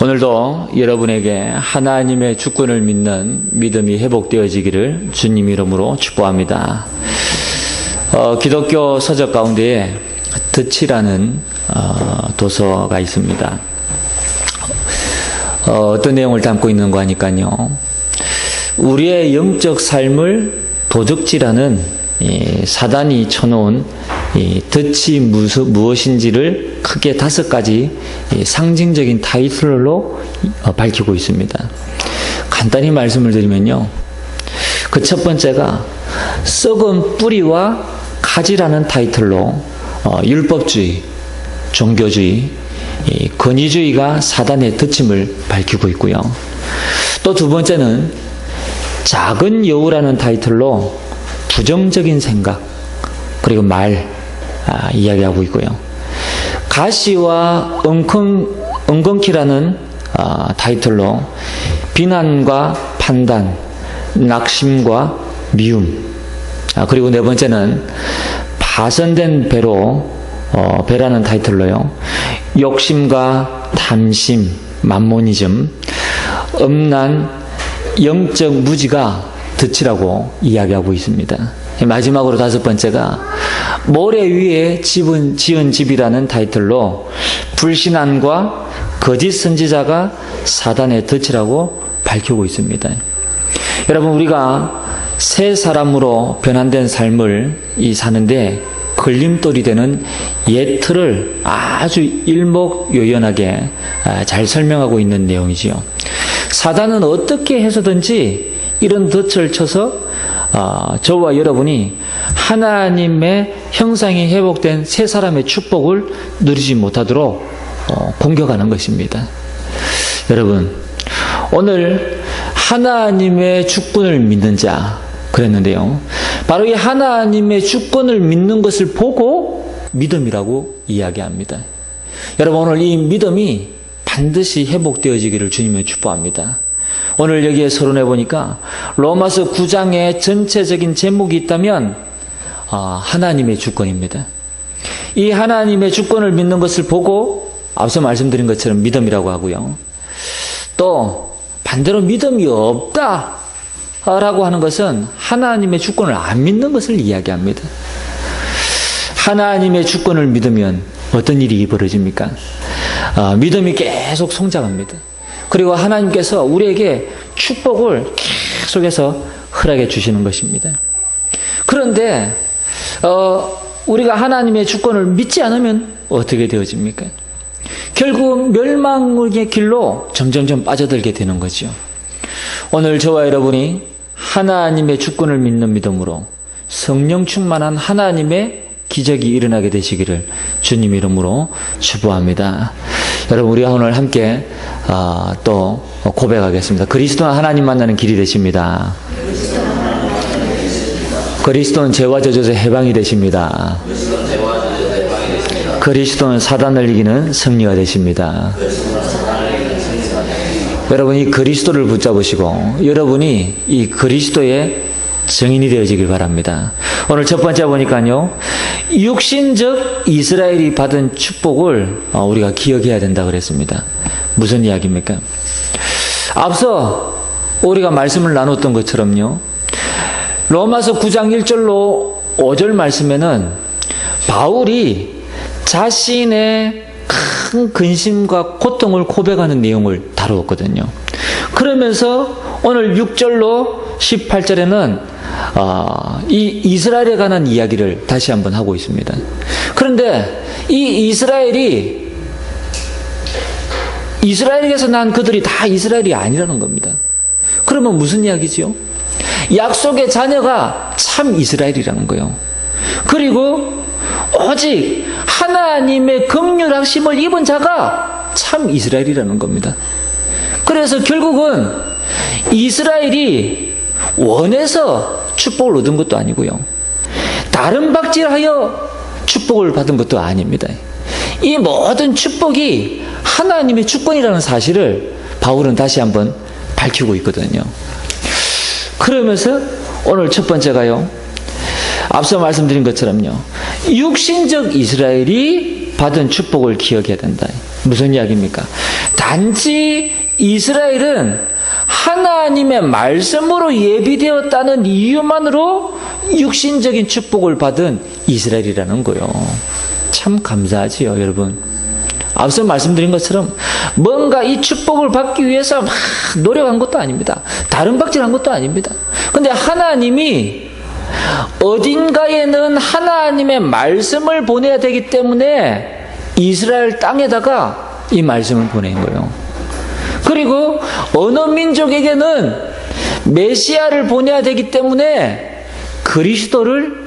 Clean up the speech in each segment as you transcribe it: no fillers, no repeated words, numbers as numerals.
오늘도 여러분에게 하나님의 주권을 믿는 믿음이 회복되어지기를 주님 이름으로 축복합니다. 기독교 서적 가운데에 덫이라는 도서가 있습니다. 어떤 내용을 담고 있는 거 하니까요. 우리의 영적 삶을 도적질하는 사단이 쳐놓은 덫이 무엇인지를 크게 5가지 상징적인 타이틀로 밝히고 있습니다. 간단히 말씀을 드리면요. 그 첫 번째가 썩은 뿌리와 가지라는 타이틀로 율법주의, 종교주의, 권위주의가 사단의 덫임을 밝히고 있고요. 또 두 번째는 작은 여우라는 타이틀로 부정적인 생각 그리고 말 이야기하고 있고요. 가시와 엉겅퀴라는 타이틀로 비난과 판단, 낙심과 미움, 그리고 네 번째는 파손된 배라는 타이틀로요. 욕심과 탐심, 맘모니즘, 음란, 영적 무지가 덫이라고 이야기하고 있습니다. 마지막으로 5번째가 모래 위에 지은 집이라는 타이틀로 불신앙과 거짓 선지자가 사단의 덫이라고 밝히고 있습니다. 여러분, 우리가 새 사람으로 변환된 삶을 사는데 걸림돌이 되는 옛 틀을 아주 일목요연하게 잘 설명하고 있는 내용이지요. 사단은 어떻게 해서든지 이런 덫을 쳐서 저와 여러분이 하나님의 형상이 회복된 새 사람의 축복을 누리지 못하도록 공격하는 것입니다. 여러분, 오늘 하나님의 주권을 믿는 자 그랬는데요. 바로 이 하나님의 주권을 믿는 것을 보고 믿음이라고 이야기합니다. 여러분, 오늘 이 믿음이 반드시 회복되어지기를 주님의 축복합니다. 오늘 여기에 서론해 보니까 로마서 9장의 전체적인 제목이 있다면 하나님의 주권입니다. 이 하나님의 주권을 믿는 것을 보고 앞서 말씀드린 것처럼 믿음이라고 하고요. 또 반대로 믿음이 없다라고 하는 것은 하나님의 주권을 안 믿는 것을 이야기합니다. 하나님의 주권을 믿으면 어떤 일이 벌어집니까? 믿음이 계속 성장합니다. 그리고 하나님께서 우리에게 축복을 계속해서 허락해 주시는 것입니다. 그런데 우리가 하나님의 주권을 믿지 않으면 어떻게 되어집니까? 결국 멸망의 길로 점점점 빠져들게 되는 거죠. 오늘 저와 여러분이 하나님의 주권을 믿는 믿음으로 성령 충만한 하나님의 기적이 일어나게 되시기를 주님 이름으로 축복합니다. 여러분, 우리가 오늘 함께 또 고백하겠습니다. 그리스도는 하나님 만나는 길이 되십니다. 그리스도는 죄와 저주에서 해방이 되십니다. 그리스도는 사단을 이기는 승리가 되십니다. 여러분이 그리스도를 붙잡으시고 여러분이 이 그리스도의 증인이 되어지길 바랍니다. 오늘 첫 번째 보니까요, 육신적 이스라엘이 받은 축복을 우리가 기억해야 된다 그랬습니다. 무슨 이야기입니까? 앞서 우리가 말씀을 나눴던 것처럼요, 로마서 9장 1절로 5절 말씀에는 바울이 자신의 큰 근심과 고통을 고백하는 내용을 다루었거든요. 그러면서 오늘 6절로 18절에는 이 이스라엘에 관한 이야기를 다시 한번 하고 있습니다. 그런데 이 이스라엘에게서 난 그들이 다 이스라엘이 아니라는 겁니다. 그러면 무슨 이야기지요? 약속의 자녀가 참 이스라엘이라는 거예요. 그리고 오직 하나님의 긍휼하심을 입은 자가 참 이스라엘이라는 겁니다. 그래서 결국은 이스라엘이 원해서 축복을 얻은 것도 아니고요, 다른 박질하여 축복을 받은 것도 아닙니다. 이 모든 축복이 하나님의 주권이라는 사실을 바울은 다시 한번 밝히고 있거든요. 그러면서 오늘 첫 번째가요, 앞서 말씀드린 것처럼요, 육신적 이스라엘이 받은 축복을 기억해야 된다. 무슨 이야기입니까? 단지 이스라엘은 하나님의 말씀으로 예비되었다는 이유만으로 육신적인 축복을 받은 이스라엘이라는 거예요. 참 감사하지요, 여러분. 앞서 말씀드린 것처럼 뭔가 이 축복을 받기 위해서 막 노력한 것도 아닙니다. 다른 박질한 것도 아닙니다. 근데 하나님이 어딘가에는 하나님의 말씀을 보내야 되기 때문에 이스라엘 땅에다가 이 말씀을 보낸 거예요. 그리고 어느 민족에게는 메시아를 보내야 되기 때문에 그리스도를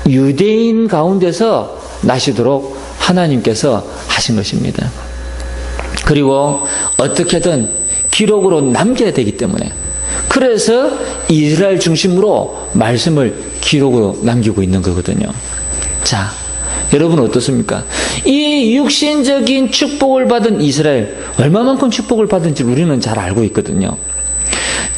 유대인 가운데서 나시도록 하나님께서 하신 것입니다. 그리고 어떻게든 기록으로 남겨야 되기 때문에, 그래서 이스라엘 중심으로 말씀을 기록으로 남기고 있는 거거든요. 자, 여러분 어떻습니까? 이 육신적인 축복을 받은 이스라엘, 얼마만큼 축복을 받은지 우리는 잘 알고 있거든요.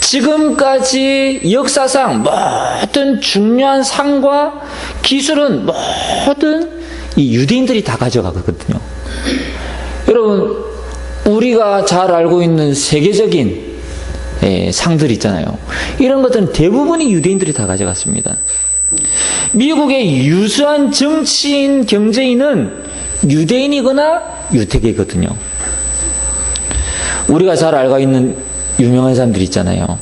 지금까지 역사상 모든 중요한 상과 기술은 모든 이 유대인들이 다 가져가거든요. 여러분, 우리가 잘 알고 있는 세계적인 상들 있잖아요. 이런 것들은 대부분이 유대인들이 다 가져갔습니다. 미국의 유수한 정치인, 경제인은 유대인이거나 유태계거든요. 우리가 잘 알고 있는 유명한 사람들 있잖아요.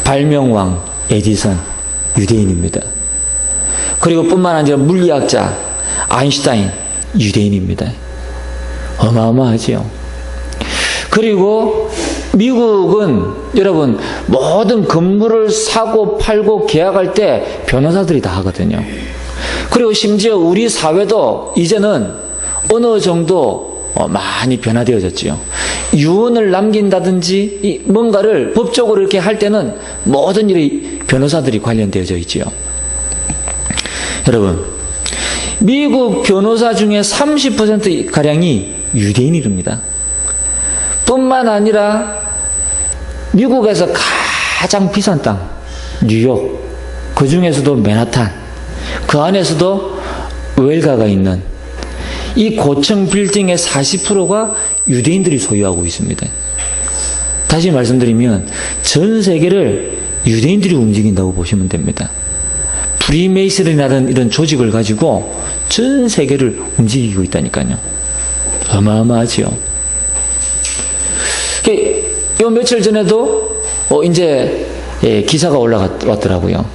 발명왕 에디슨, 유대인입니다. 그리고 뿐만 아니라 물리학자 아인슈타인, 유대인입니다. 어마어마하지요. 그리고 미국은 여러분 모든 건물을 사고 팔고 계약할 때 변호사들이 다 하거든요. 그리고 심지어 우리 사회도 이제는 어느 정도 많이 변화되어졌지요. 유언을 남긴다든지 뭔가를 법적으로 이렇게 할 때는 모든 일이 변호사들이 관련되어져 있지요. 여러분, 미국 변호사 중에 30%가량이 유대인이랍니다. 뿐만 아니라 미국에서 가장 비싼 땅, 뉴욕, 그 중에서도 맨하탄, 그 안에서도 웰가가 있는 이 고층 빌딩의 40%가 유대인들이 소유하고 있습니다. 다시 말씀드리면 전 세계를 유대인들이 움직인다고 보시면 됩니다. 프리메이슨이라는 이런 조직을 가지고 전 세계를 움직이고 있다니까요. 어마어마하지요. 요 며칠 전에도 이제 기사가 올라왔더라고요.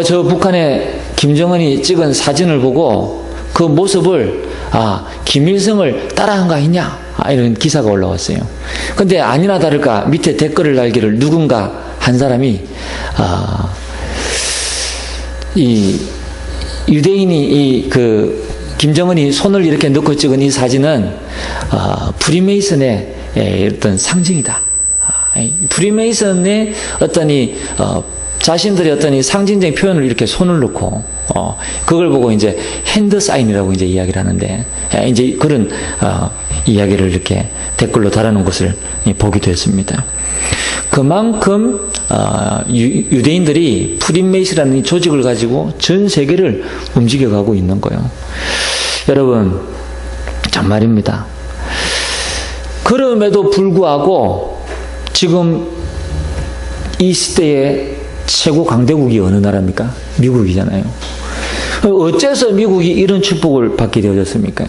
저 북한의 김정은이 찍은 사진을 보고 그 모습을 김일성을 따라한 거 아니냐 이런 기사가 올라왔어요. 근데 아니나 다를까 밑에 댓글을 달기를 누군가 한 사람이 이 유대인이 김정은이 손을 이렇게 넣고 찍은 이 사진은 프리메이슨의 어떤 상징이다. 프리메이슨의 어떤 자신들의 어떤 상징적인 표현을 이렇게 손을 넣고 그걸 보고 이제 핸드 사인이라고 이제 이야기를 하는데 이제 그런 이야기를 이렇게 댓글로 달아놓은 것을 보기도 했습니다. 그만큼 유대인들이 프리메이슨이라는 이 조직을 가지고 전 세계를 움직여가고 있는 거예요. 여러분, 정말입니다. 그럼에도 불구하고 지금 이 시대의 최고 강대국이 어느 나라입니까? 미국이잖아요. 어째서 미국이 이런 축복을 받게 되어졌습니까?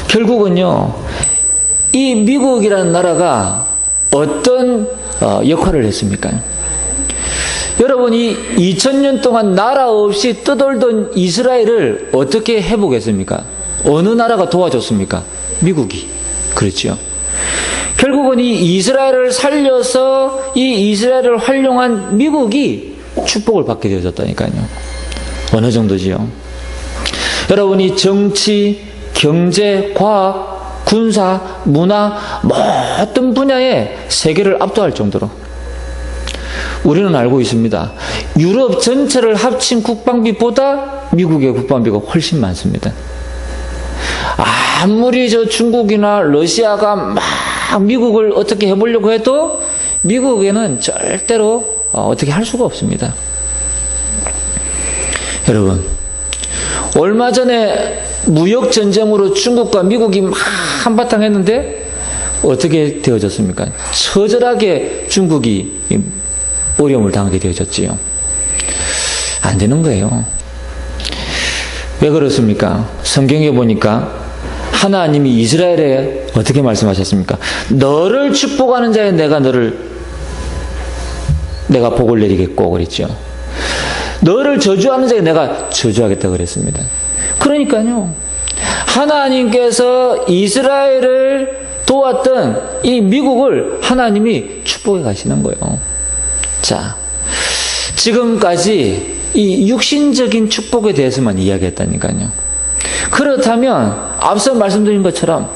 결국은요, 이 미국이라는 나라가 어떤 역할을 했습니까? 여러분이 2000년 동안 나라 없이 떠돌던 이스라엘을 어떻게 회복했습니까? 어느 나라가 도와줬습니까? 미국이. 그렇죠. 결국은 이 이스라엘을 살려서 이 이스라엘을 활용한 미국이 축복을 받게 되어졌다니까요. 어느 정도지요? 여러분이 정치, 경제, 과학, 군사, 문화 모든 분야에 세계를 압도할 정도로 우리는 알고 있습니다. 유럽 전체를 합친 국방비보다 미국의 국방비가 훨씬 많습니다. 아무리 중국이나 러시아가 막 미국을 어떻게 해보려고 해도 미국에는 절대로 어떻게 할 수가 없습니다. 여러분, 얼마 전에 무역 전쟁으로 중국과 미국이 막 한바탕 했는데 어떻게 되어졌습니까? 처절하게 중국이 어려움을 당하게 되어졌지요. 안 되는 거예요. 왜 그렇습니까? 성경에 보니까 하나님이 이스라엘에 어떻게 말씀하셨습니까? 너를 축복하는 자에 내가 복을 내리겠고 그랬죠. 너를 저주하는 자에 내가 저주하겠다 그랬습니다. 그러니까요, 하나님께서 이스라엘을 도왔던 이 미국을 하나님이 축복해 가시는 거예요. 자, 지금까지 이 육신적인 축복에 대해서만 이야기했다니까요. 그렇다면 앞서 말씀드린 것처럼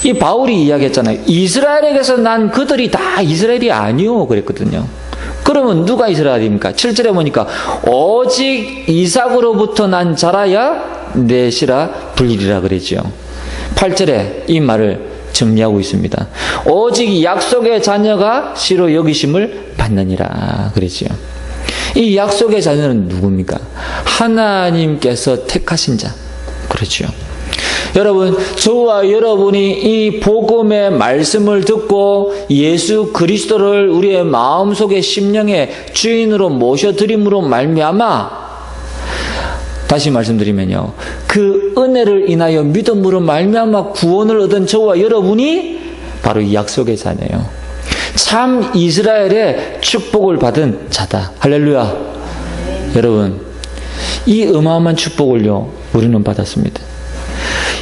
이 바울이 이야기했잖아요. 이스라엘에게서 난 그들이 다 이스라엘이 아니오 그랬거든요. 그러면 누가 이스라엘입니까? 7절에 보니까 오직 이삭으로부터 난 자라야 넷이라 불리리라 그랬죠. 8절에 이 말을 정리하고 있습니다. 오직 약속의 자녀가 씨로 여기심을 받느니라 그랬죠. 이 약속의 자녀는 누굽니까? 하나님께서 택하신 자. 그렇죠. 여러분, 저와 여러분이 이 복음의 말씀을 듣고 예수 그리스도를 우리의 마음속에 심령의 주인으로 모셔드림으로 말미암아, 다시 말씀드리면요, 그 은혜를 인하여 믿음으로 말미암아 구원을 얻은 저와 여러분이 바로 이 약속의 자녀예요. 참 이스라엘의 축복을 받은 자다. 할렐루야. 여러분, 이 어마어마한 축복을요, 우리는 받았습니다.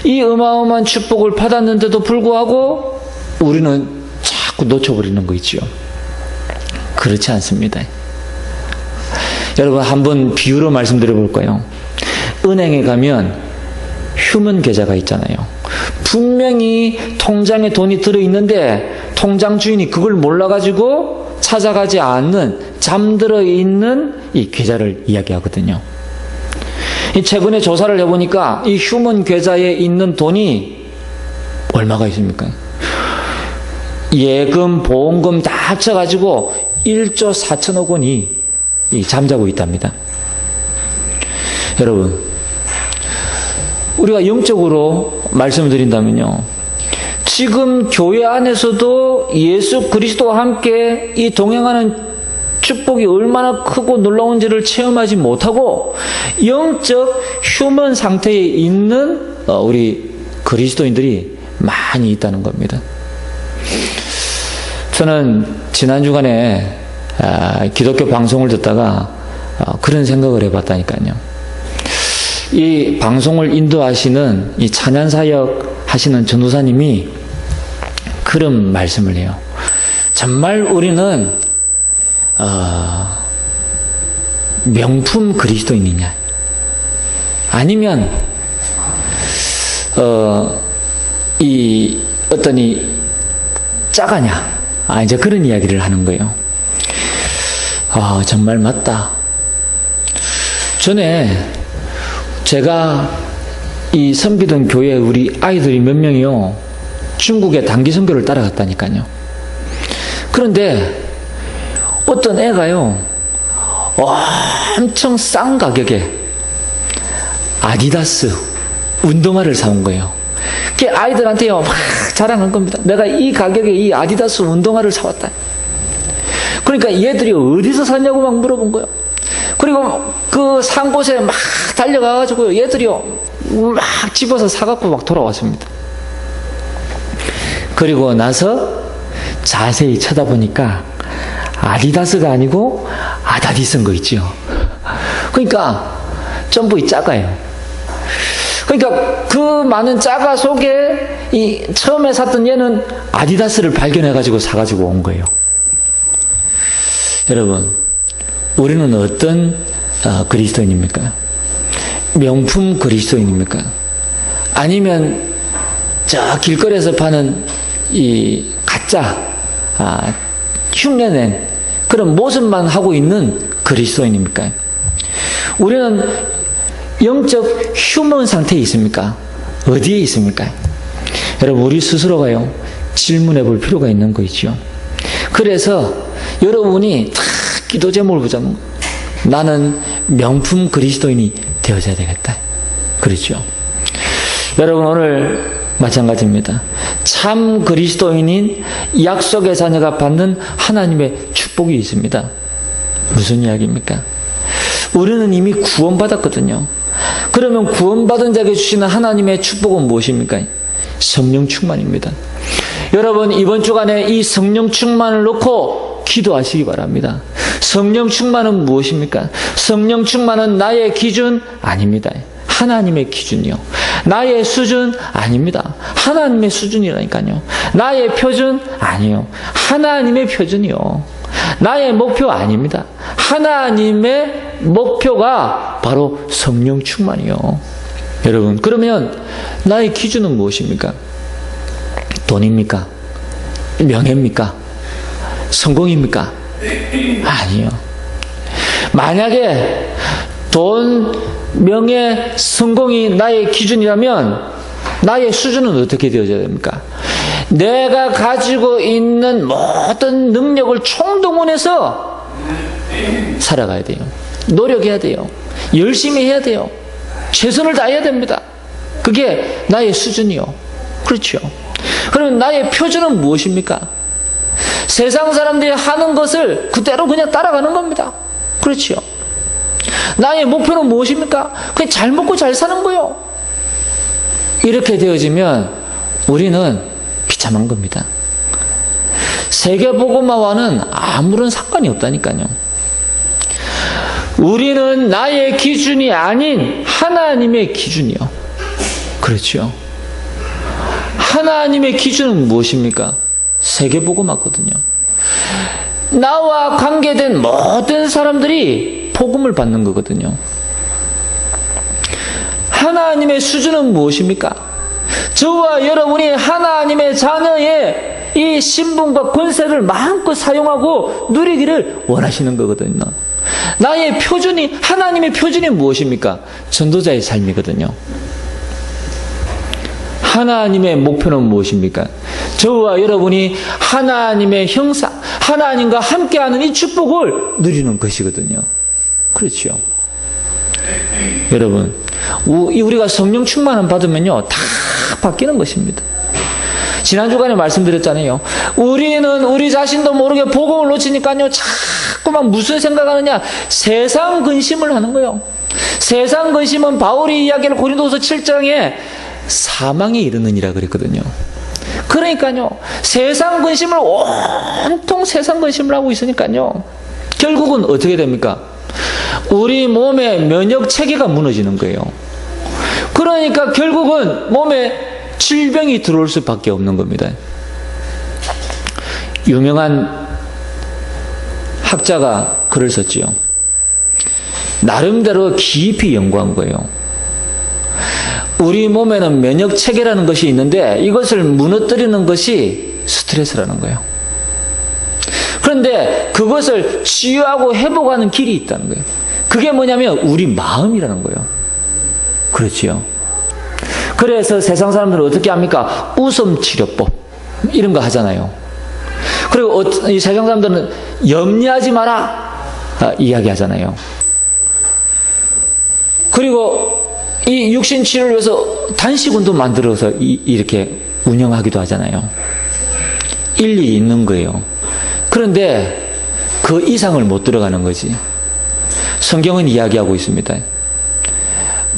이 어마어마한 축복을 받았는데도 불구하고 우리는 자꾸 놓쳐버리는 거 있지요. 그렇지 않습니다. 여러분, 한번 비유로 말씀드려 볼까요? 은행에 가면 휴먼 계좌가 있잖아요. 분명히 통장에 돈이 들어있는데 통장 주인이 그걸 몰라가지고 찾아가지 않는 잠들어 있는 이 계좌를 이야기하거든요. 최근에 조사를 해보니까 이 휴먼 계좌에 있는 돈이 얼마가 있습니까? 예금, 보험금 다 합쳐가지고 1조 4천억 원이 잠자고 있답니다. 여러분, 우리가 영적으로 말씀을 드린다면요, 지금 교회 안에서도 예수 그리스도와 함께 이 동행하는 축복이 얼마나 크고 놀라운지를 체험하지 못하고 영적 휴먼 상태에 있는 우리 그리스도인들이 많이 있다는 겁니다. 저는 지난 주간에 기독교 방송을 듣다가 그런 생각을 해봤다니까요. 이 방송을 인도하시는 이 찬양사역 하시는 전도사님이 그런 말씀을 해요. 정말 우리는 명품 그리스도인이냐, 아니면 이 어떤 이 짜가냐, 이제 그런 이야기를 하는 거예요. 정말 맞다. 전에 제가 이 섬기던 교회 우리 아이들이 몇 명이요, 중국에 단기 선교를 따라갔다니까요. 그런데 어떤 애가요, 엄청 싼 가격에 아디다스 운동화를 사온 거예요. 그 아이들한테요, 막 자랑한 겁니다. 내가 이 가격에 이 아디다스 운동화를 사왔다. 그러니까 얘들이 어디서 샀냐고 막 물어본 거예요. 그리고 그 산 곳에 막 달려가가지고 얘들이요, 막 집어서 사갖고 막 돌아왔습니다. 그리고 나서 자세히 쳐다보니까 아디다스가 아니고 아다디스인 거 있죠. 그러니까 전부 작아요. 그러니까 그 많은 작아 속에 이 처음에 샀던 얘는 아디다스를 발견해가지고 사가지고 온 거예요. 여러분, 우리는 어떤 그리스도인입니까? 명품 그리스도인입니까? 아니면 저 길거리에서 파는 이 가짜 흉내낸 그런 모습만 하고 있는 그리스도인입니까? 우리는 영적 휴먼 상태에 있습니까? 어디에 있습니까? 여러분, 우리 스스로가요, 질문해 볼 필요가 있는 거 있죠. 그래서 여러분이 다 기도 제목을 보자면, 나는 명품 그리스도인이 되어져야 되겠다. 그렇죠. 여러분, 오늘 마찬가지입니다. 참 그리스도인인 약속의 자녀가 받는 하나님의 축복이 있습니다. 무슨 이야기입니까? 우리는 이미 구원받았거든요. 그러면 구원받은 자에게 주시는 하나님의 축복은 무엇입니까? 성령 충만입니다. 여러분, 이번 주간에 이 성령 충만을 놓고 기도하시기 바랍니다. 성령 충만은 무엇입니까? 성령 충만은 나의 기준 아닙니다. 하나님의 기준이요. 나의 수준 아닙니다. 하나님의 수준이라니까요. 나의 표준 아니요. 하나님의 표준이요. 나의 목표 아닙니다. 하나님의 목표가 바로 성령 충만이요. 여러분, 그러면 나의 기준은 무엇입니까? 돈입니까? 명예입니까? 성공입니까? 아니요. 만약에 돈, 명예, 성공이 나의 기준이라면 나의 수준은 어떻게 되어져야 됩니까? 내가 가지고 있는 모든 능력을 총동원해서 살아가야 돼요. 노력해야 돼요. 열심히 해야 돼요. 최선을 다해야 됩니다. 그게 나의 수준이요. 그렇죠. 그럼 나의 표준은 무엇입니까? 세상 사람들이 하는 것을 그대로 그냥 따라가는 겁니다. 그렇죠. 나의 목표는 무엇입니까? 그냥 잘 먹고 잘 사는 거요. 이렇게 되어지면 우리는 비참한 겁니다. 세계복음화와는 아무런 상관이 없다니까요. 우리는 나의 기준이 아닌 하나님의 기준이요. 그렇죠. 하나님의 기준은 무엇입니까? 세계복음화거든요. 나와 관계된 모든 사람들이 복음을 받는 거거든요. 하나님의 수준은 무엇입니까? 저와 여러분이 하나님의 자녀의 이 신분과 권세를 마음껏 사용하고 누리기를 원하시는 거거든요. 나의 표준이, 하나님의 표준이 무엇입니까? 전도자의 삶이거든요. 하나님의 목표는 무엇입니까? 저와 여러분이 하나님의 형상, 하나님과 함께하는 이 축복을 누리는 것이거든요. 그렇죠. 여러분, 우리가 성령 충만을 받으면요, 다 바뀌는 것입니다. 지난 주간에 말씀드렸잖아요. 우리는 우리 자신도 모르게 복음을 놓치니까요, 자꾸만 무슨 생각하느냐? 세상 근심을 하는 거예요. 세상 근심은 바울이 이야기를 고린도서 7장에 사망에 이르느니라 그랬거든요. 그러니까요, 세상 근심을 온통 세상 근심을 하고 있으니까요, 결국은 어떻게 됩니까? 우리 몸의 면역 체계가 무너지는 거예요. 그러니까 결국은 몸에 질병이 들어올 수밖에 없는 겁니다. 유명한 학자가 글을 썼지요. 나름대로 깊이 연구한 거예요. 우리 몸에는 면역 체계라는 것이 있는데 이것을 무너뜨리는 것이 스트레스라는 거예요. 그런데 그것을 치유하고 회복하는 길이 있다는 거예요. 그게 뭐냐면 우리 마음이라는 거예요. 그렇지요. 그래서 세상 사람들은 어떻게 합니까? 웃음치료법 이런 거 하잖아요. 그리고 이 세상 사람들은 염려하지 마라 이야기하잖아요. 그리고 이 육신 치료를 위해서 단식운동 만들어서 이렇게 운영하기도 하잖아요. 일리 있는 거예요. 그런데 그 이상을 못 들어가는 거지. 성경은 이야기하고 있습니다.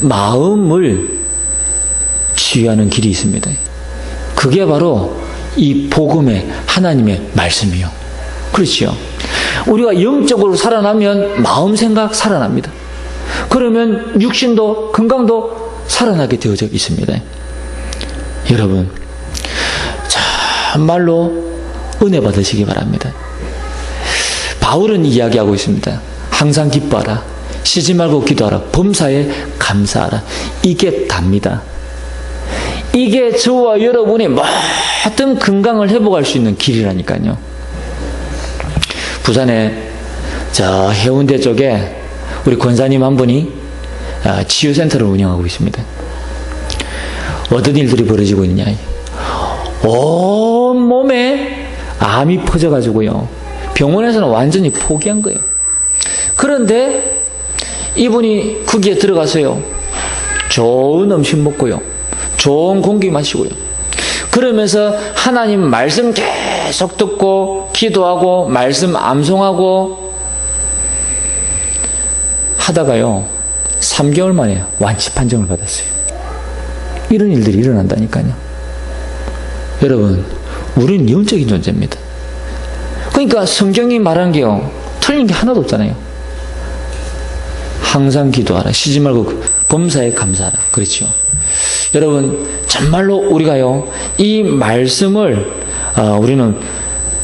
마음을 치유하는 길이 있습니다. 그게 바로 이 복음의 하나님의 말씀이요. 그렇지요. 우리가 영적으로 살아나면 마음 생각 살아납니다. 그러면 육신도 건강도 살아나게 되어져 있습니다. 여러분, 정말로 은혜 받으시기 바랍니다. 바울은 이야기하고 있습니다. 항상 기뻐하라. 쉬지 말고 기도하라. 범사에 감사하라. 이게 답니다. 이게 저와 여러분의 모든 건강을 회복할 수 있는 길이라니까요. 부산에 저 해운대 쪽에 우리 권사님 한 분이 치유센터를 운영하고 있습니다. 어떤 일들이 벌어지고 있냐? 온 몸에 암이 퍼져가지고요. 병원에서는 완전히 포기한 거예요. 그런데 이분이 거기에 들어가서요, 좋은 음식 먹고요, 좋은 공기 마시고요, 그러면서 하나님 말씀 계속 듣고 기도하고 말씀 암송하고 하다가요 3개월 만에 완치 판정을 받았어요. 이런 일들이 일어난다니까요. 여러분, 우리는 영적인 존재입니다. 그러니까 성경이 말하는 게요, 틀린 게 하나도 없잖아요. 항상 기도하라, 쉬지 말고 범사에 감사하라. 그렇죠. 여러분, 정말로 우리가요, 이 말씀을 우리는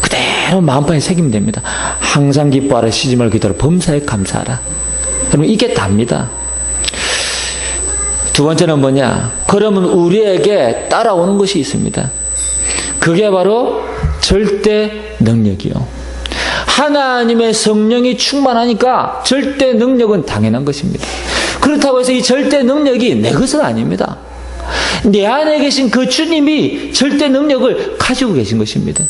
그대로 마음판에 새기면 됩니다. 항상 기뻐하라, 쉬지 말고 기도하라, 범사에 감사하라. 여러분, 이게 답니다. 두 번째는 뭐냐? 그러면 우리에게 따라오는 것이 있습니다. 그게 바로 절대 능력이요. 하나님의 성령이 충만하니까 절대 능력은 당연한 것입니다. 그렇다고 해서 이 절대 능력이 내 것은 아닙니다. 내 안에 계신 그 주님이 절대 능력을 가지고 계신 것입니다.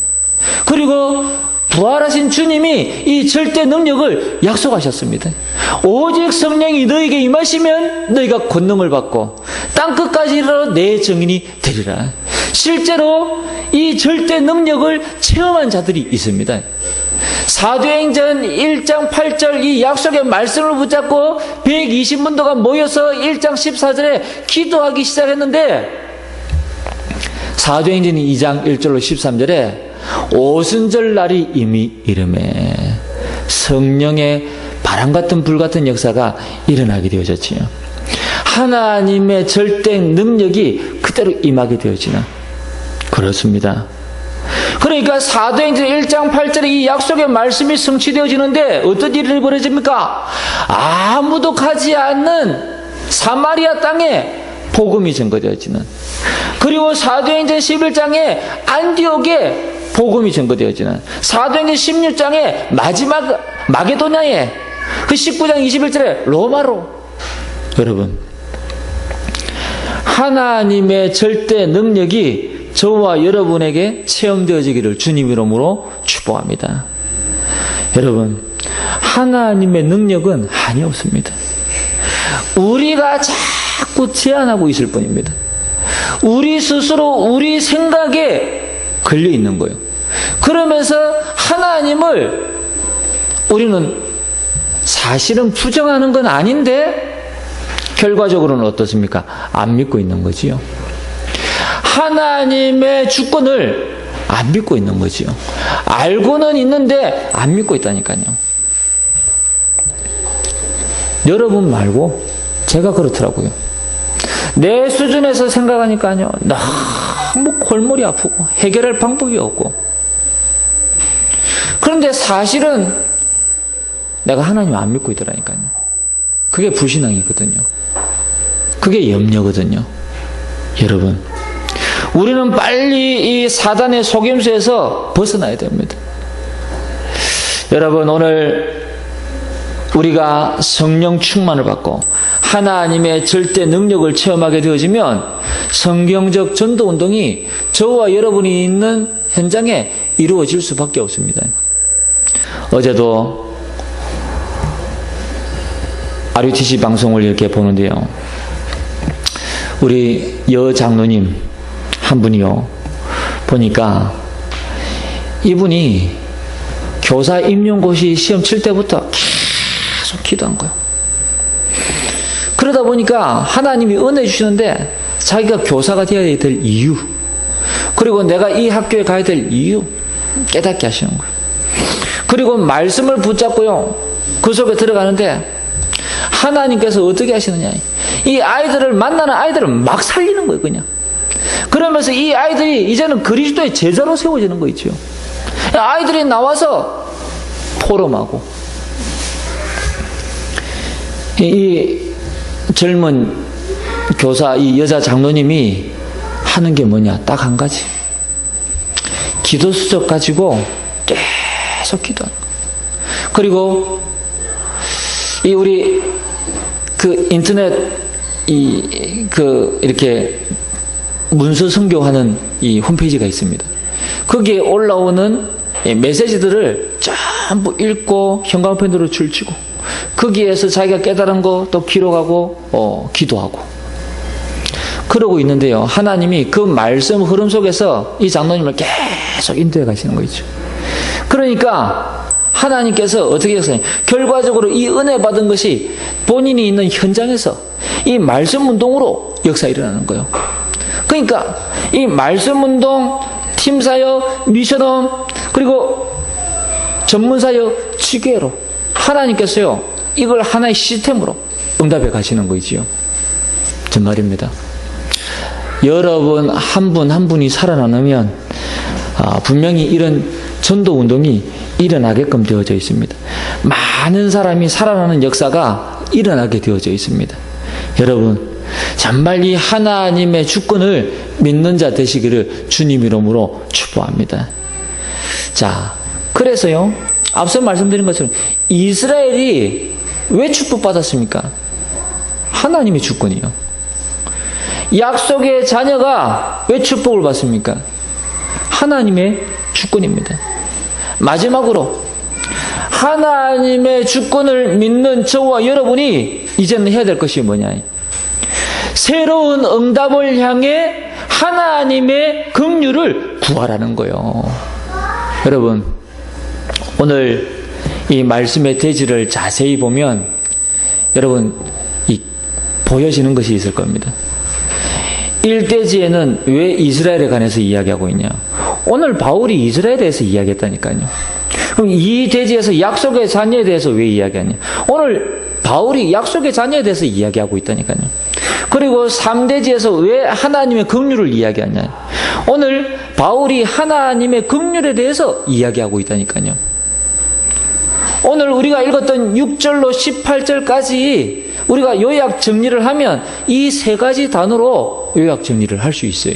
그리고 부활하신 주님이 이 절대 능력을 약속하셨습니다. 오직 성령이 너에게 임하시면 너희가 권능을 받고 땅끝까지 이르러 내 증인이 되리라. 실제로 이 절대 능력을 체험한 자들이 있습니다. 사도행전 1장 8절 이 약속의 말씀을 붙잡고 120문도가 모여서 1장 14절에 기도하기 시작했는데, 사도행전 2장 1절로 13절에 오순절 날이 이미 이르매 성령의 바람 같은 불 같은 역사가 일어나게 되어졌지요. 하나님의 절대 능력이 그대로 임하게 되어지나 그렇습니다. 그러니까 사도행전 1장 8절에 이 약속의 말씀이 성취되어지는데 어떤 일이 벌어집니까? 아무도 가지 않는 사마리아 땅에 복음이 전거되어지는, 그리고 사도행전 11장에 안디옥에 복음이 전거되어지는, 사도행전 16장에 마지막 마게도냐에, 그 19장 21절에 로마로. 여러분, 하나님의 절대 능력이 저와 여러분에게 체험되어지기를 주님 이름으로 축복합니다. 여러분, 하나님의 능력은 한이 없습니다. 우리가 자꾸 제한하고 있을 뿐입니다. 우리 스스로 우리 생각에 걸려 있는 거예요. 그러면서 하나님을 우리는 사실은 부정하는 건 아닌데 결과적으로는 어떻습니까? 안 믿고 있는 거지요. 하나님의 주권을 안 믿고 있는 거지요. 알고는 있는데 안 믿고 있다니까요. 여러분 말고 제가 그렇더라고요. 내 수준에서 생각하니까요, 너무 골머리 아프고 해결할 방법이 없고. 그런데 사실은 내가 하나님 안 믿고 있더라니까요. 그게 불신앙이거든요. 그게 염려거든요. 여러분, 우리는 빨리 이 사단의 속임수에서 벗어나야 됩니다. 여러분, 오늘 우리가 성령 충만을 받고 하나님의 절대 능력을 체험하게 되어지면 성경적 전도운동이 저와 여러분이 있는 현장에 이루어질 수밖에 없습니다. 어제도 RUTC 방송을 이렇게 보는데요, 우리 여장로님 한 분이요, 보니까 이분이 교사 임용고시 시험 칠 때부터 계속 기도한 거예요. 그러다 보니까 하나님이 은혜 주시는데 자기가 교사가 되어야 될 이유, 그리고 내가 이 학교에 가야 될 이유 깨닫게 하시는 거예요. 그리고 말씀을 붙잡고요, 그 속에 들어가는데 하나님께서 어떻게 하시느냐, 이 아이들을 만나는 아이들을 막 살리는 거예요. 그냥 그러면서 이 아이들이 이제는 그리스도의 제자로 세워지는 거 있죠. 아이들이 나와서 포럼하고, 이 젊은 교사, 이 여자 장로님이 하는 게 뭐냐, 딱 한 가지, 기도 수첩 가지고 계속 기도하는 거예요. 그리고 이 우리 그 인터넷 이렇게 문서 선교하는 이 홈페이지가 있습니다. 거기에 올라오는 메시지들을 전부 읽고 형광펜으로 줄치고 거기에서 자기가 깨달은 거 또 기록하고 기도하고 그러고 있는데요. 하나님이 그 말씀 흐름 속에서 이 장로님을 계속 인도해 가시는 거죠. 그러니까 하나님께서 어떻게 했어요? 결과적으로 이 은혜 받은 것이 본인이 있는 현장에서 이 말씀 운동으로 역사 일어나는 거예요. 그러니까 이 말씀 운동, 팀사역, 미션업, 그리고 전문사역, 지교회로 하나님께서요 이걸 하나의 시스템으로 응답해 가시는 거지요. 정말입니다. 여러분 한 분 한 분이 살아나면 분명히 이런 전도 운동이 일어나게끔 되어져 있습니다. 많은 사람이 살아나는 역사가 일어나게 되어져 있습니다. 여러분 정말 이 하나님의 주권을 믿는 자 되시기를 주님 이름으로 축복합니다. 자, 그래서요 앞서 말씀드린 것처럼 이스라엘이 왜 축복받았습니까? 하나님의 주권이요. 약속의 자녀가 왜 축복을 받습니까? 하나님의 주권입니다. 마지막으로 하나님의 주권을 믿는 저와 여러분이 이제는 해야 될 것이 뭐냐? 새로운 응답을 향해 하나님의 긍휼을 구하라는 거예요. 여러분 오늘 이 말씀의 대지를 자세히 보면 여러분 보여지는 것이 있을 겁니다. 1대지에는 왜 이스라엘에 관해서 이야기하고 있냐? 오늘 바울이 이스라엘에 대해서 이야기했다니까요. 그럼 2대지에서 약속의 자녀에 대해서 왜 이야기하냐? 오늘 바울이 약속의 자녀에 대해서 이야기하고 있다니까요. 그리고 3대지에서 왜 하나님의 긍휼을 이야기하냐? 오늘 바울이 하나님의 긍휼에 대해서 이야기하고 있다니까요. 오늘 우리가 읽었던 6절로 18절까지 우리가 요약 정리를 하면 이 세 가지 단어로 요약 정리를 할 수 있어요.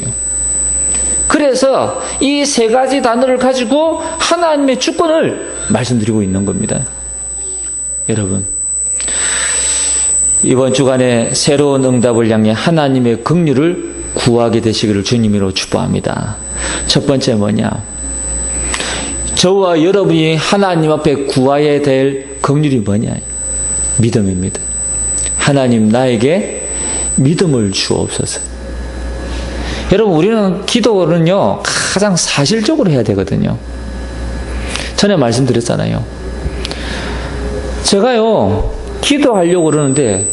그래서 이 세 가지 단어를 가지고 하나님의 주권을 말씀드리고 있는 겁니다. 여러분 이번 주간에 새로운 응답을 향해 하나님의 긍휼을 구하게 되시기를 주님으로 축복합니다. 첫 번째 뭐냐? 저와 여러분이 하나님 앞에 구해야 될 긍휼이 뭐냐? 믿음입니다. 하나님 나에게 믿음을 주옵소서. 여러분 우리는 기도는요 가장 사실적으로 해야 되거든요. 전에 말씀드렸잖아요. 제가요 기도하려고 그러는데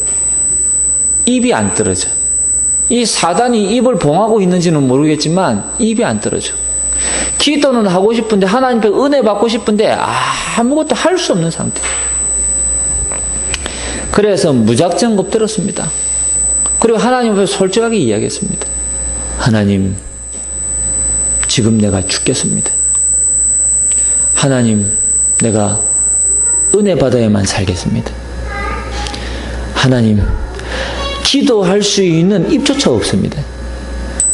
입이 안 떨어져. 이 사단이 입을 봉하고 있는지는 모르겠지만 입이 안 떨어져. 기도는 하고 싶은데 하나님께 은혜 받고 싶은데 아무것도 할 수 없는 상태. 그래서 무작정 엎드렸습니다. 그리고 하나님 앞에 솔직하게 이야기했습니다. 하나님 지금 내가 죽겠습니다. 하나님 내가 은혜 받아야만 살겠습니다. 하나님 기도할 수 있는 입조차 없습니다.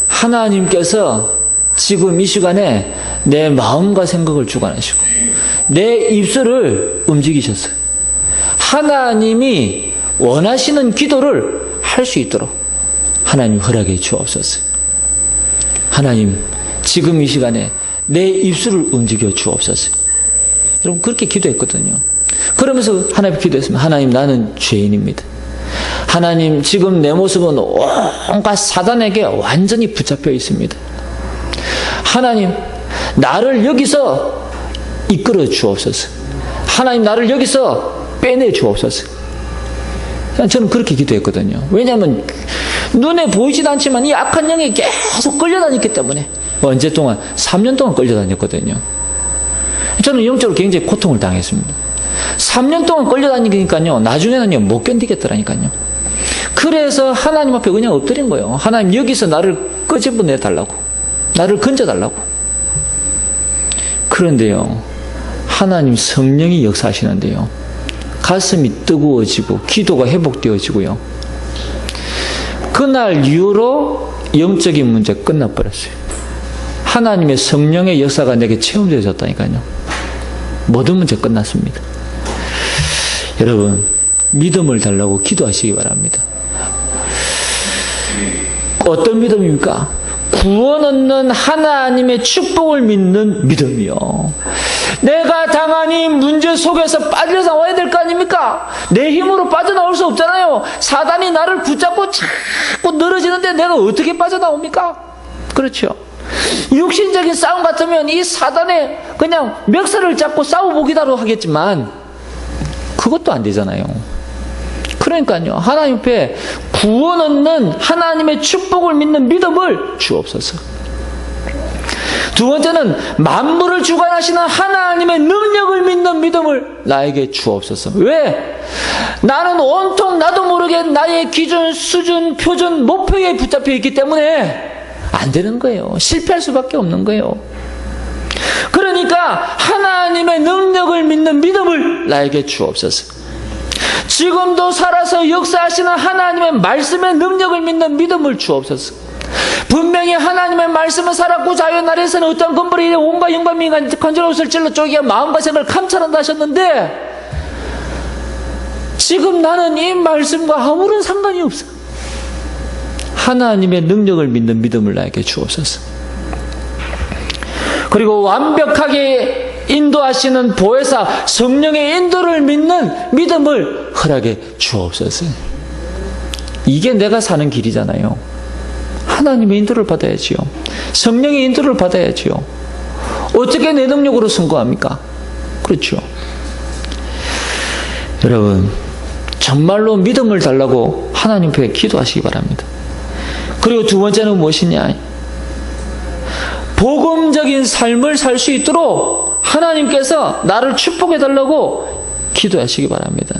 하나님께서 지금 이 시간에 내 마음과 생각을 주관하시고 내 입술을 움직이셔서 하나님이 원하시는 기도를 할 수 있도록 하나님 허락해 주옵소서. 하나님 지금 이 시간에 내 입술을 움직여 주옵소서. 여러분 그렇게 기도했거든요. 그러면서 하나님 기도했습니다. 하나님 나는 죄인입니다. 하나님 지금 내 모습은 온갖 사단에게 완전히 붙잡혀 있습니다. 하나님 나를 여기서 이끌어 주옵소서. 하나님 나를 여기서 빼내 주옵소서. 저는 그렇게 기도했거든요. 왜냐하면 눈에 보이지도 않지만 이 악한 영에 계속 끌려다녔기 때문에 언제 동안? 3년 동안 끌려다녔거든요. 저는 영적으로 굉장히 고통을 당했습니다. 3년 동안 끌려다니니까요 나중에는요 못 견디겠더라니까요. 그래서 하나님 앞에 그냥 엎드린 거예요. 하나님 여기서 나를 끄집어내달라고, 나를 건져달라고. 그런데요 하나님 성령이 역사하시는데요 가슴이 뜨거워지고 기도가 회복되어지고요 그날 이후로 영적인 문제 끝나버렸어요. 하나님의 성령의 역사가 내게 체험되어졌다니까요. 모든 문제 끝났습니다. 여러분 믿음을 달라고 기도하시기 바랍니다. 어떤 믿음입니까? 구원 얻는 하나님의 축복을 믿는 믿음이요. 내가 당한 이 문제 속에서 빠져나와야 될 거 아닙니까? 내 힘으로 빠져나올 수 없잖아요. 사단이 나를 붙잡고 자꾸 늘어지는데 내가 어떻게 빠져나옵니까? 그렇죠. 육신적인 싸움 같으면 이 사단에 그냥 멱살을 잡고 싸워보기다로 하겠지만 그것도 안 되잖아요. 그러니까요. 하나님 앞에 구원 얻는 하나님의 축복을 믿는 믿음을 주옵소서. 두 번째는 만물을 주관하시는 하나님의 능력을 믿는 믿음을 나에게 주옵소서. 왜? 나는 온통 나도 모르게 나의 기준, 수준, 표준, 목표에 붙잡혀 있기 때문에 안 되는 거예요. 실패할 수밖에 없는 거예요. 그러니까 하나님의 능력을 믿는 믿음을 나에게 주옵소서. 지금도 살아서 역사하시는 하나님의 말씀의 능력을 믿는 믿음을 주옵소서. 분명히 하나님의 말씀은 살았고 자연 아래에서는 어떤 건물이 온갖 영광이 간절한 옷을 찔러 쪼개어 마음과 생각을 감찰한다 하셨는데 지금 나는 이 말씀과 아무런 상관이 없어. 하나님의 능력을 믿는 믿음을 나에게 주옵소서. 그리고 완벽하게 인도하시는 보혜사 성령의 인도를 믿는 믿음을 허락해 주옵소서. 이게 내가 사는 길이잖아요. 하나님의 인도를 받아야지요. 성령의 인도를 받아야지요. 어떻게 내 능력으로 승거합니까? 그렇죠. 여러분, 정말로 믿음을 달라고 하나님 앞에 기도하시기 바랍니다. 그리고 두 번째는 무엇이냐? 복음적인 삶을 살 수 있도록 하나님께서 나를 축복해 달라고 기도하시기 바랍니다.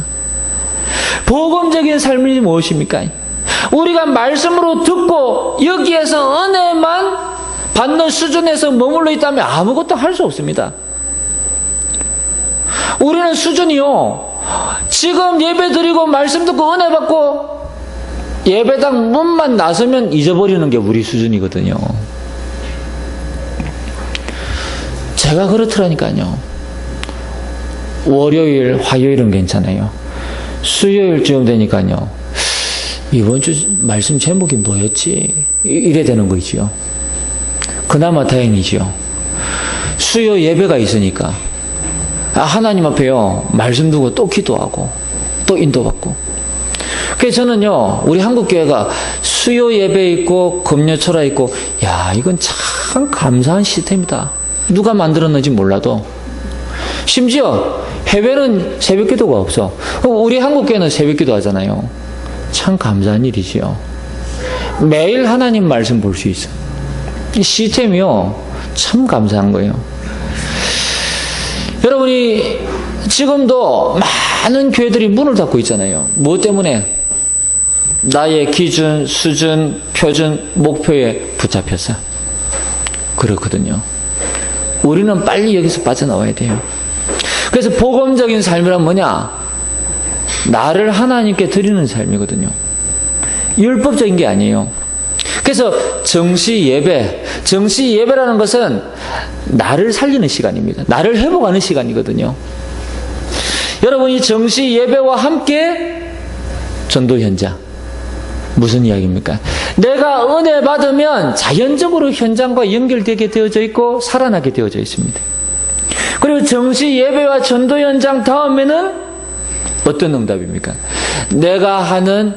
복음적인 삶이 무엇입니까? 우리가 말씀으로 듣고 여기에서 은혜만 받는 수준에서 머물러 있다면 아무것도 할 수 없습니다. 우리는 수준이요, 지금 예배 드리고 말씀 듣고 은혜 받고 예배당 문만 나서면 잊어버리는 게 우리 수준이거든요. 제가 그렇더라니까요. 월요일, 화요일은 괜찮아요. 수요일쯤 되니까요, 이번 주 말씀 제목이 뭐였지? 이래 되는 거지요. 그나마 다행이지요. 수요 예배가 있으니까 하나님 앞에요, 말씀 두고 또 기도하고 또 인도받고. 그래서 저는요, 우리 한국교회가 수요 예배 있고 금요철화 있고, 야, 이건 참 감사한 시스템이다. 누가 만들었는지 몰라도. 심지어 해외는 새벽기도가 없어. 우리 한국교회는 새벽기도 하잖아요. 참 감사한 일이지요. 매일 하나님 말씀 볼 수 있어. 이 시스템이요, 참 감사한 거예요. 여러분이 지금도 많은 교회들이 문을 닫고 있잖아요. 무엇 때문에? 나의 기준, 수준, 표준, 목표에 붙잡혀서 그렇거든요. 우리는 빨리 여기서 빠져나와야 돼요. 그래서 복음적인 삶이란 뭐냐? 나를 하나님께 드리는 삶이거든요. 율법적인 게 아니에요. 그래서 정시 예배라는 것은 나를 살리는 시간입니다. 나를 회복하는 시간이거든요. 여러분이 정시 예배와 함께 전도 현장, 무슨 이야기입니까? 내가 은혜 받으면 자연적으로 현장과 연결되게 되어져 있고 살아나게 되어져 있습니다. 그리고 정시 예배와 전도 현장 다음에는 어떤 응답입니까? 내가 하는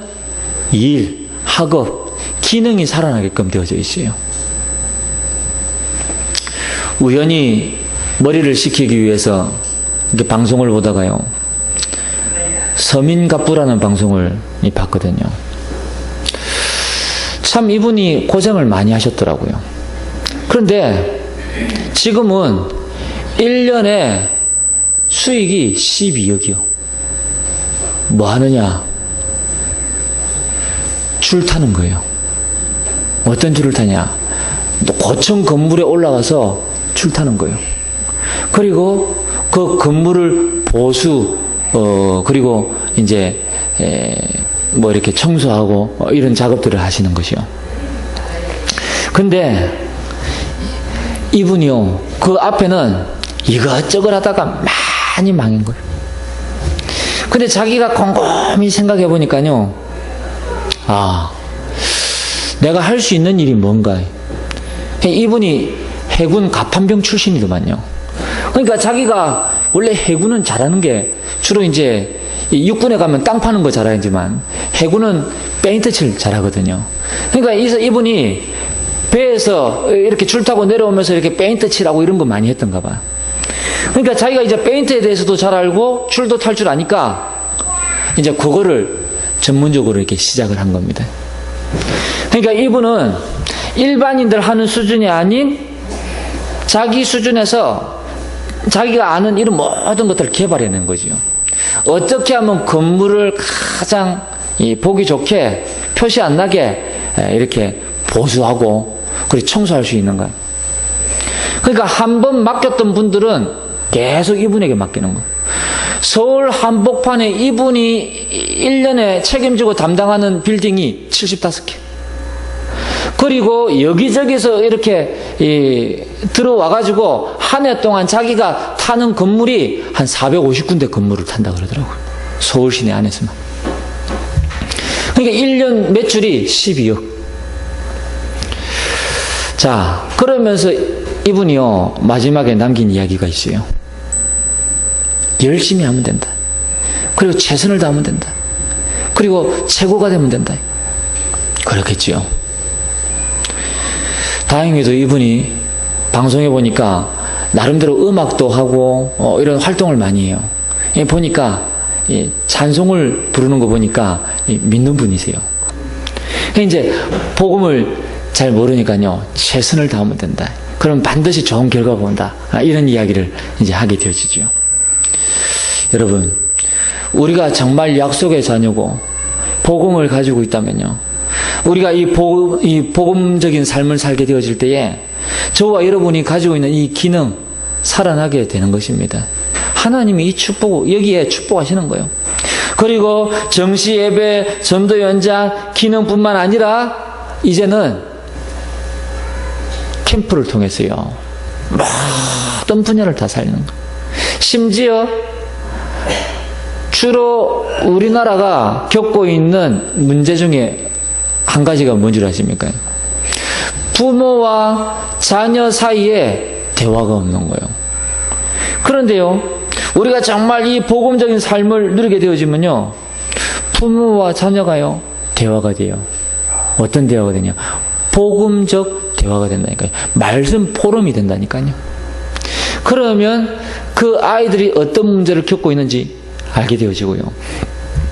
일, 학업, 기능이 살아나게끔 되어져 있어요. 우연히 머리를 식히기 위해서 이렇게 방송을 보다가요, 서민갑부라는 방송을 봤거든요. 참 이분이 고생을 많이 하셨더라고요. 그런데 지금은 1년에 수익이 12억이요. 뭐 하느냐? 줄 타는 거예요. 어떤 줄을 타냐? 고층 건물에 올라가서 줄 타는 거예요. 그리고 그 건물을 그리고 이제 뭐 이렇게 청소하고 이런 작업들을 하시는 것이요. 근데 이분이요, 그 앞에는 이것저것 하다가 많이 망한 거예요. 근데 자기가 곰곰이 생각해 보니까요, 내가 할 수 있는 일이 뭔가. 이분이 해군 갑판병 출신이더만요. 그러니까 자기가 원래 해군은 잘하는 게 주로 이제 육군에 가면 땅 파는 거 잘하지만 해군은 페인트 칠 잘하거든요. 그러니까 이분이 배에서 이렇게 줄 타고 내려오면서 이렇게 페인트 칠하고 이런 거 많이 했던가 봐. 그러니까 자기가 이제 페인트에 대해서도 잘 알고 줄도 탈 줄 아니까 이제 그거를 전문적으로 이렇게 시작을 한 겁니다. 그러니까 이분은 일반인들 하는 수준이 아닌 자기 수준에서 자기가 아는 이런 모든 것들을 개발해낸 거죠. 어떻게 하면 건물을 가장 보기 좋게 표시 안 나게 이렇게 보수하고 그리고 청소할 수 있는가. 그러니까 한 번 맡겼던 분들은 계속 이분에게 맡기는 거예요. 서울 한복판에 이분이 1년에 책임지고 담당하는 빌딩이 75개. 그리고 여기저기서 이렇게 들어와가지고 한 해 동안 자기가 타는 건물이 한 450군데 건물을 탄다 그러더라고요. 서울 시내 안에서만. 그러니까 1년 매출이 12억. 자, 그러면서 이분이요, 마지막에 남긴 이야기가 있어요. 열심히 하면 된다. 그리고 최선을 다하면 된다. 그리고 최고가 되면 된다. 그렇겠지요. 다행히도 이분이 방송에 보니까 나름대로 음악도 하고 이런 활동을 많이 해요. 보니까 찬송을 부르는 거 보니까 믿는 분이세요. 이제 복음을 잘 모르니까요, 최선을 다하면 된다. 그럼 반드시 좋은 결과가 온다. 이런 이야기를 이제 하게 되어지죠. 여러분, 우리가 정말 약속의 자녀고 복음을 가지고 있다면요, 우리가 이 복음적인 삶을 살게 되어질 때에 저와 여러분이 가지고 있는 이 기능 살아나게 되는 것입니다. 하나님이 이 축복, 여기에 축복하시는 거예요. 그리고 정시 예배, 전도 연장 기능뿐만 아니라 이제는 캠프를 통해서요, 모든 분야를 다 살리는 거예요. 심지어 주로 우리나라가 겪고 있는 문제 중에 한 가지가 뭔지 아십니까? 부모와 자녀 사이에 대화가 없는 거예요. 그런데요, 우리가 정말 이 복음적인 삶을 누리게 되어지면요, 부모와 자녀가요, 대화가 돼요. 어떤 대화가 되냐? 복음적 대화가 된다니까요. 말씀 포럼이 된다니까요. 그러면 그 아이들이 어떤 문제를 겪고 있는지 알게 되어지고요,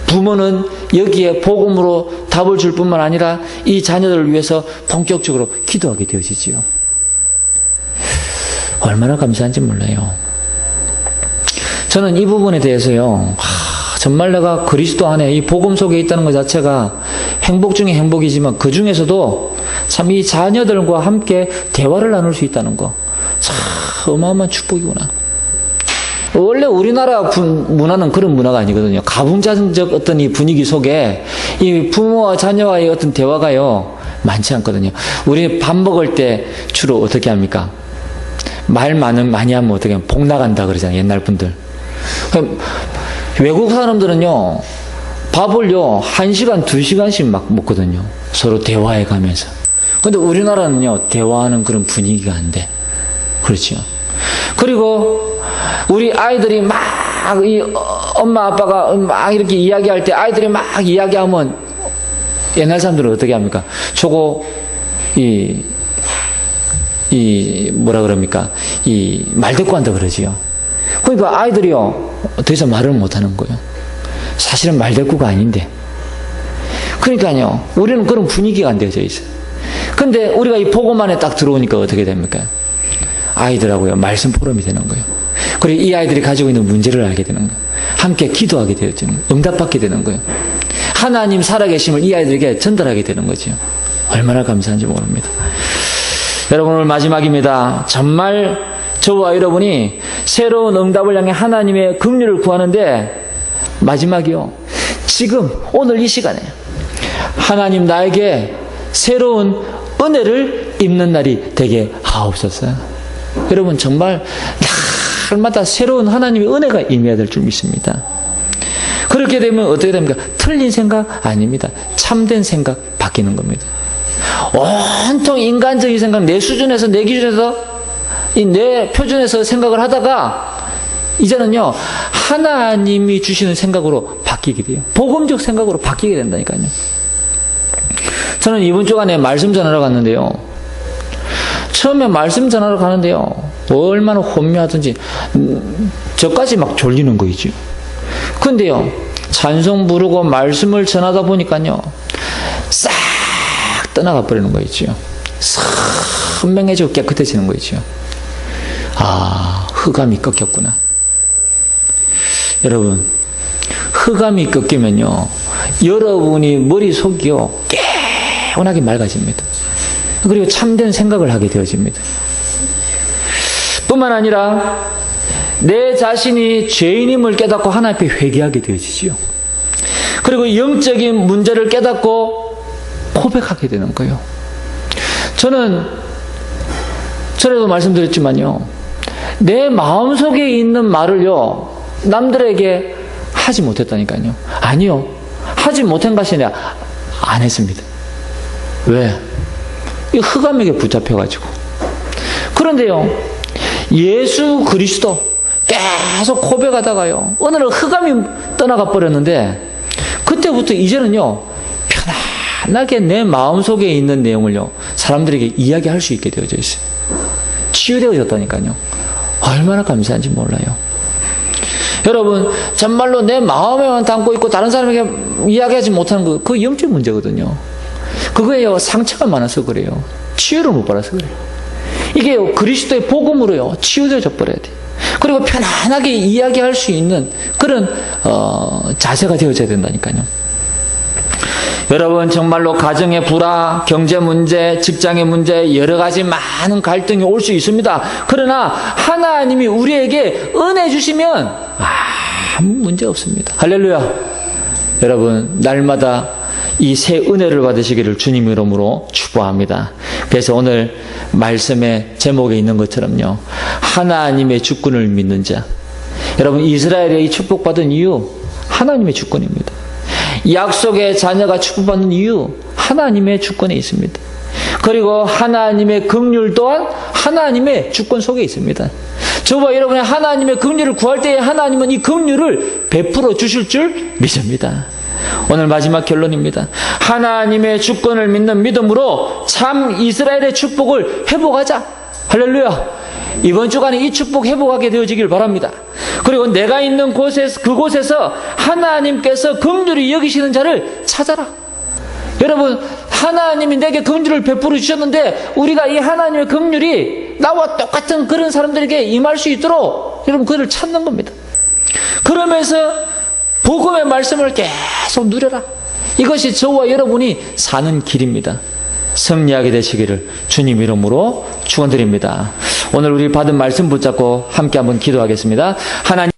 부모는 여기에 복음으로 답을 줄 뿐만 아니라 이 자녀들을 위해서 본격적으로 기도하게 되어지지요. 얼마나 감사한지 몰라요. 저는 이 부분에 대해서요, 정말 내가 그리스도 안에 이 복음 속에 있다는 것 자체가 행복 중에 행복이지만 그 중에서도 참 이 자녀들과 함께 대화를 나눌 수 있다는 거, 참 어마어마한 축복이구나. 원래 우리나라 문화는 그런 문화가 아니거든요. 가부장적 어떤 이 분위기 속에 이 부모와 자녀와의 어떤 대화가요, 많지 않거든요. 우리 밥 먹을 때 주로 어떻게 합니까? 말 많이 하면 어떻게 하면 복 나간다 그러잖아요, 옛날 분들. 외국 사람들은요, 밥을요, 1시간, 2시간씩 막 먹거든요. 서로 대화해 가면서. 근데 우리나라는요, 대화하는 그런 분위기가 안 돼. 그렇죠. 그리고 우리 아이들이 막 이 엄마 아빠가 막 이렇게 이야기할 때 아이들이 막 이야기하면 옛날 사람들은 어떻게 합니까? 저거 뭐라 그럽니까? 이 말대꾸한다 그러지요. 그러니까 아이들이요, 더 이상 말을 못 하는 거예요. 사실은 말대꾸가 아닌데. 그러니까요, 우리는 그런 분위기가 안 되어져 있어요. 근데 우리가 이 복음 안에 딱 들어오니까 어떻게 됩니까? 아이들하고요, 말씀 포럼이 되는 거예요. 그리고 이 아이들이 가지고 있는 문제를 알게 되는 거예요. 함께 기도하게 되어지는 거예요. 응답받게 되는 거예요. 하나님 살아계심을 이 아이들에게 전달하게 되는 거죠. 얼마나 감사한지 모릅니다. 여러분, 오늘 마지막입니다. 정말 저와 여러분이 새로운 응답을 향해 하나님의 긍휼을 구하는데, 마지막이요, 지금 오늘 이 시간에 하나님 나에게 새로운 은혜를 입는 날이 되게 하옵소서. 여러분, 정말 날마다 새로운 하나님의 은혜가 임해야 될 줄 믿습니다. 그렇게 되면 어떻게 됩니까? 틀린 생각 아닙니다. 참된 생각 바뀌는 겁니다. 온통 인간적인 생각, 내 수준에서, 내 기준에서, 내 표준에서 생각을 하다가 이제는요, 하나님이 주시는 생각으로 바뀌게 돼요. 복음적 생각으로 바뀌게 된다니까요. 저는 이번 주간에 말씀 전하러 갔는데요. 처음에 말씀 전하러 가는데요. 얼마나 혼미하든지 저까지 막 졸리는 거 있죠. 근데요, 찬송 부르고 말씀을 전하다 보니까요, 싹 떠나가 버리는 거 있죠. 선명해지고 깨끗해지는 거 있죠. 아, 흑암이 꺾였구나. 여러분, 흑암이 꺾이면요, 여러분이 머릿속이요, 개운하게 맑아집니다. 그리고 참된 생각을 하게 되어집니다. 뿐만 아니라 내 자신이 죄인임을 깨닫고 하나님 앞에 회개하게 되어지지요. 그리고 영적인 문제를 깨닫고 고백하게 되는 거예요. 저는 전에도 말씀드렸지만요, 내 마음속에 있는 말을요, 남들에게 하지 못했다니까요. 아니요, 하지 못한 것이 아니라 안 했습니다. 왜? 이 흑암에게 붙잡혀가지고. 그런데요, 예수 그리스도 계속 고백하다가요, 어느 날 흑암이 떠나가 버렸는데, 그때부터 이제는요, 편안하게 내 마음속에 있는 내용을요, 사람들에게 이야기할 수 있게 되어져 있어요. 치유되어졌다니까요. 얼마나 감사한지 몰라요. 여러분, 정말로 내 마음에만 담고 있고 다른 사람에게 이야기하지 못하는 거, 그거 영적 문제거든요. 그거예요, 상처가 많아서 그래요. 치유를 못 받아서 그래요. 이게요, 그리스도의 복음으로요, 치유되어져 버려야 돼요. 그리고 편안하게 이야기할 수 있는 그런 자세가 되어져야 된다니까요. 여러분, 정말로 가정의 불화, 경제 문제, 직장의 문제, 여러 가지 많은 갈등이 올 수 있습니다. 그러나 하나님이 우리에게 은혜 주시면 아무 문제 없습니다. 할렐루야. 여러분, 날마다 이 새 은혜를 받으시기를 주님 이름으로 축복합니다. 그래서 오늘 말씀의 제목에 있는 것처럼요, 하나님의 주권을 믿는 자. 여러분, 이스라엘의 이 축복받은 이유, 하나님의 주권입니다. 약속의 자녀가 축복받는 이유, 하나님의 주권에 있습니다. 그리고 하나님의 긍휼 또한 하나님의 주권 속에 있습니다. 저와 여러분의 하나님의 긍휼을 구할 때에 하나님은 이 긍휼을 베풀어 주실 줄 믿습니다. 오늘 마지막 결론입니다. 하나님의 주권을 믿는 믿음으로 참 이스라엘의 축복을 회복하자. 할렐루야. 이번 주간에 이 축복 회복하게 되어지길 바랍니다. 그리고 내가 있는 그곳에서 하나님께서 긍휼히 여기시는 자를 찾아라. 여러분, 하나님이 내게 긍휼을 베풀어 주셨는데 우리가 이 하나님의 긍휼이 나와 똑같은 그런 사람들에게 임할 수 있도록 여러분 그를 찾는 겁니다. 그러면서 복음의 말씀을 계속 누려라. 이것이 저와 여러분이 사는 길입니다. 승리하게 되시기를 주님 이름으로 축원드립니다. 오늘 우리 받은 말씀 붙잡고 함께 한번 기도하겠습니다. 하나님